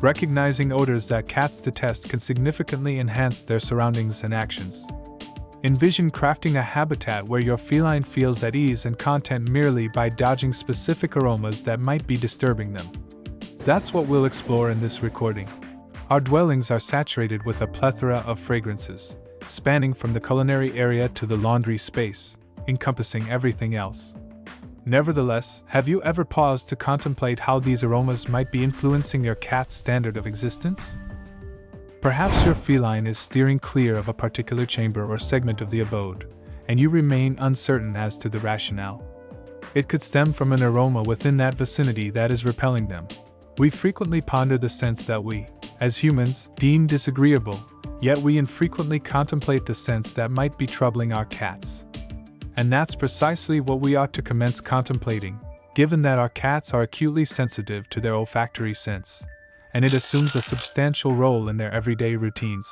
Recognizing odors that cats detest can significantly enhance their surroundings and actions. Envision crafting a habitat where your feline feels at ease and content merely by dodging specific aromas that might be disturbing them. That's what we'll explore in this recording. Our dwellings are saturated with a plethora of fragrances, spanning from the culinary area to the laundry space, encompassing everything else. Nevertheless, have you ever paused to contemplate how these aromas might be influencing your cat's standard of existence? Perhaps your feline is steering clear of a particular chamber or segment of the abode, and you remain uncertain as to the rationale. It could stem from an aroma within that vicinity that is repelling them. We frequently ponder the scents that we, as humans, deem disagreeable, yet we infrequently contemplate the scents that might be troubling our cats. And that's precisely what we ought to commence contemplating, given that our cats are acutely sensitive to their olfactory sense, and it assumes a substantial role in their everyday routines.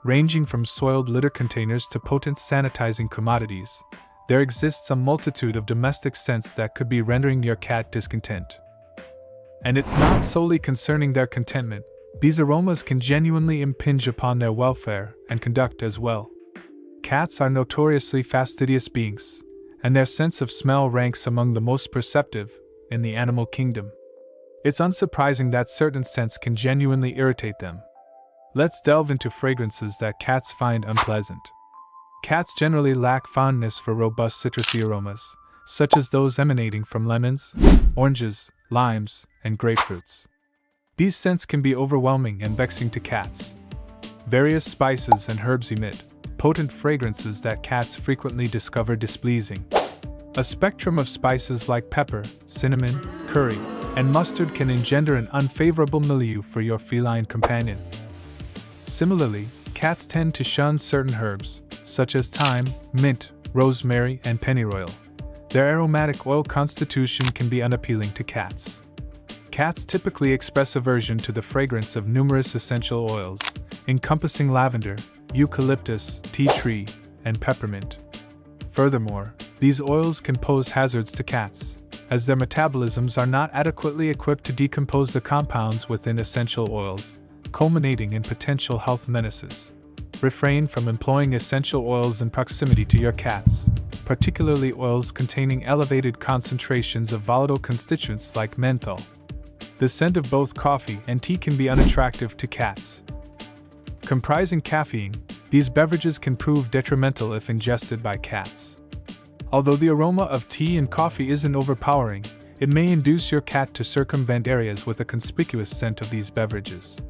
Ranging from soiled litter containers to potent sanitizing commodities, there exists a multitude of domestic scents that could be rendering your cat discontent. And it's not solely concerning their contentment. These aromas can genuinely impinge upon their welfare and conduct as well. Cats are notoriously fastidious beings, and their sense of smell ranks among the most perceptive in the animal kingdom. It's unsurprising that certain scents can genuinely irritate them. Let's delve into fragrances that cats find unpleasant. Cats generally lack fondness for robust citrusy aromas, such as those emanating from lemons, oranges, limes, and grapefruits. These scents can be overwhelming and vexing to cats. Various spices and herbs emit potent fragrances that cats frequently discover displeasing. A spectrum of spices like pepper, cinnamon, curry, and mustard can engender an unfavorable milieu for your feline companion. Similarly, cats tend to shun certain herbs, such as thyme, mint, rosemary, and pennyroyal. Their aromatic oil constitution can be unappealing to cats. Cats typically express aversion to the fragrance of numerous essential oils, encompassing lavender, eucalyptus, tea tree, and peppermint. Furthermore, these oils can pose hazards to cats, as their metabolisms are not adequately equipped to decompose the compounds within essential oils, culminating in potential health menaces. Refrain from employing essential oils in proximity to your cats, particularly oils containing elevated concentrations of volatile constituents like menthol. The scent of both coffee and tea can be unattractive to cats. Comprising caffeine, these beverages can prove detrimental if ingested by cats. Although the aroma of tea and coffee isn't overpowering, it may induce your cat to circumvent areas with a conspicuous scent of these beverages.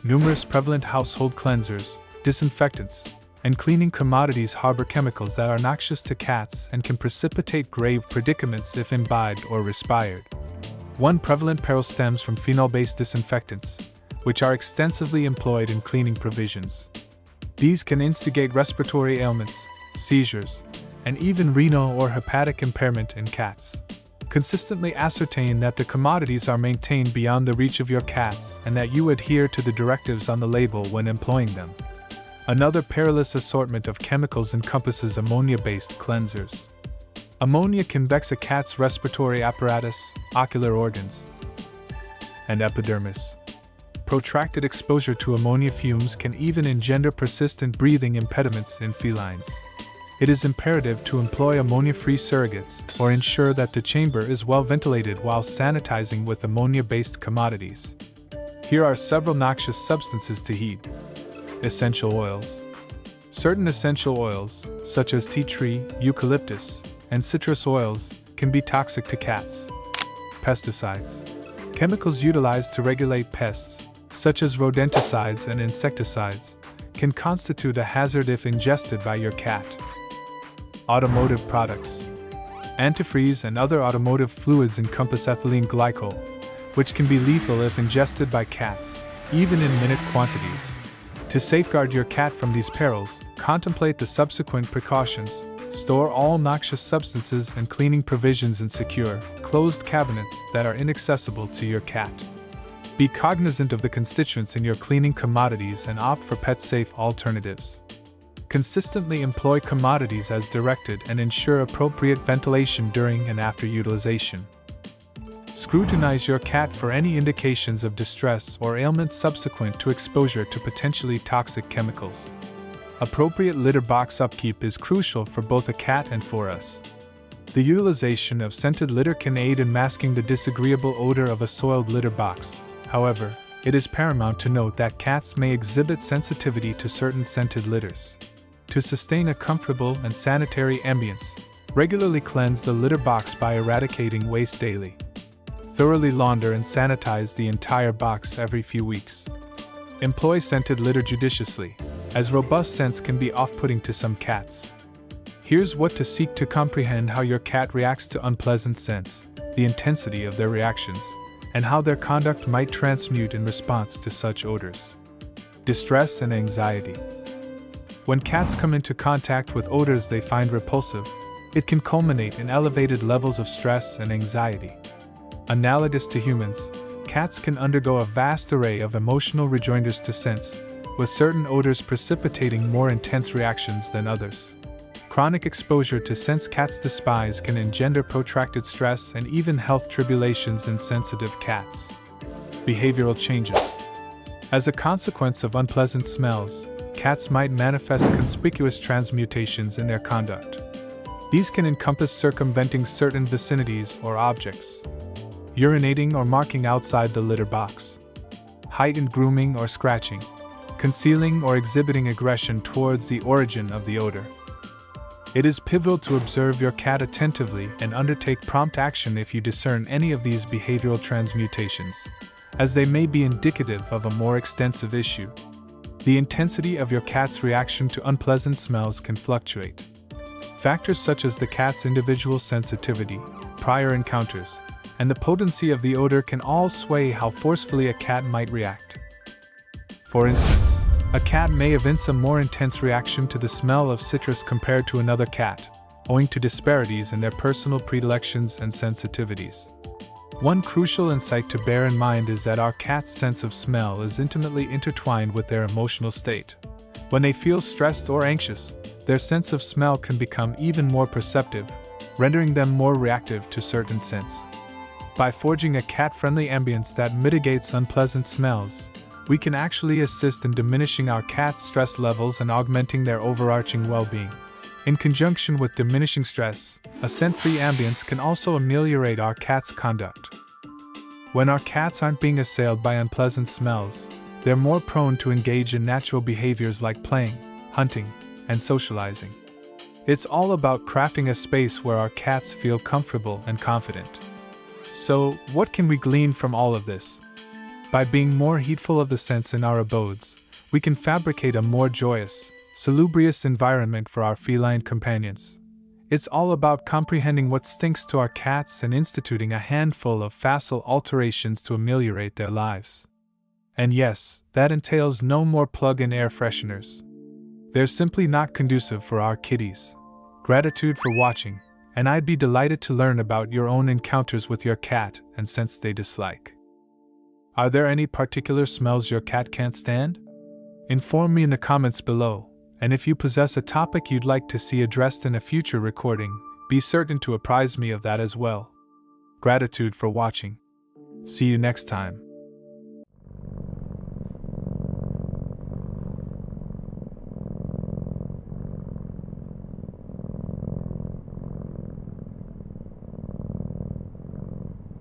Numerous prevalent household cleansers, disinfectants, and cleaning commodities harbor chemicals that are noxious to cats and can precipitate grave predicaments if imbibed or respired. One prevalent peril stems from phenol-based disinfectants, which are extensively employed in cleaning provisions. These can instigate respiratory ailments, seizures, and even renal or hepatic impairment in cats. Consistently ascertain that the commodities are maintained beyond the reach of your cats and that you adhere to the directives on the label when employing them. Another perilous assortment of chemicals encompasses ammonia-based cleansers. Ammonia can vex a cat's respiratory apparatus, ocular organs, and epidermis. Protracted exposure to ammonia fumes can even engender persistent breathing impediments in felines. It is imperative to employ ammonia-free surrogates or ensure that the chamber is well ventilated while sanitizing with ammonia-based commodities. Here are several noxious substances to heed. Essential oils. Certain essential oils, such as tea tree, eucalyptus, and citrus oils, can be toxic to cats. Pesticides. Chemicals utilized to regulate pests, such as rodenticides and insecticides, can constitute a hazard if ingested by your cat. Automotive products. Antifreeze and other automotive fluids encompass ethylene glycol, which can be lethal if ingested by cats, even in minute quantities. To safeguard your cat from these perils, contemplate the subsequent precautions. Store all noxious substances and cleaning provisions in secure, closed cabinets that are inaccessible to your cat. Be cognizant of the constituents in your cleaning commodities and opt for pet-safe alternatives. Consistently employ commodities as directed and ensure appropriate ventilation during and after utilization. Scrutinize your cat for any indications of distress or ailment subsequent to exposure to potentially toxic chemicals. Appropriate litter box upkeep is crucial for both a cat and for us. The utilization of scented litter can aid in masking the disagreeable odor of a soiled litter box. However, it is paramount to note that cats may exhibit sensitivity to certain scented litters. To sustain a comfortable and sanitary ambience, regularly cleanse the litter box by eradicating waste daily. Thoroughly launder and sanitize the entire box every few weeks. Employ scented litter judiciously, as robust scents can be off-putting to some cats. Here's what to seek to comprehend how your cat reacts to unpleasant scents, the intensity of their reactions, and how their conduct might transmute in response to such odors. Distress and anxiety. When cats come into contact with odors they find repulsive, it can culminate in elevated levels of stress and anxiety. Analogous to humans, cats can undergo a vast array of emotional rejoinders to scents, with certain odors precipitating more intense reactions than others. Chronic exposure to scents cats despise can engender protracted stress and even health tribulations in sensitive cats. Behavioral changes. As a consequence of unpleasant smells, cats might manifest conspicuous transmutations in their conduct. These can encompass circumventing certain vicinities or objects, urinating or marking outside the litter box, heightened grooming or scratching, concealing or exhibiting aggression towards the origin of the odor. It is pivotal to observe your cat attentively and undertake prompt action if you discern any of these behavioral transmutations, as they may be indicative of a more extensive issue. The intensity of your cat's reaction to unpleasant smells can fluctuate. Factors such as the cat's individual sensitivity, prior encounters, and the potency of the odor can all sway how forcefully a cat might react. For instance, a cat may evince a more intense reaction to the smell of citrus compared to another cat, owing to disparities in their personal predilections and sensitivities. One crucial insight to bear in mind is that our cat's sense of smell is intimately intertwined with their emotional state. When they feel stressed or anxious, their sense of smell can become even more perceptive, rendering them more reactive to certain scents. By forging a cat-friendly ambience that mitigates unpleasant smells, we can actually assist in diminishing our cat's stress levels and augmenting their overarching well-being. In conjunction with diminishing stress, a scent-free ambience can also ameliorate our cat's conduct. When our cats aren't being assailed by unpleasant smells, they're more prone to engage in natural behaviors like playing, hunting, and socializing. It's all about crafting a space where our cats feel comfortable and confident. So, what can we glean from all of this? By being more heedful of the scents in our abodes, we can fabricate a more joyous, salubrious environment for our feline companions. It's all about comprehending what stinks to our cats and instituting a handful of facile alterations to ameliorate their lives. And yes, that entails no more plug-in air fresheners. They're simply not conducive for our kitties. Gratitude for watching, and I'd be delighted to learn about your own encounters with your cat and scents they dislike. Are there any particular smells your cat can't stand? Inform me in the comments below, and if you possess a topic you'd like to see addressed in a future recording, be certain to apprise me of that as well. Gratitude for watching. See you next time.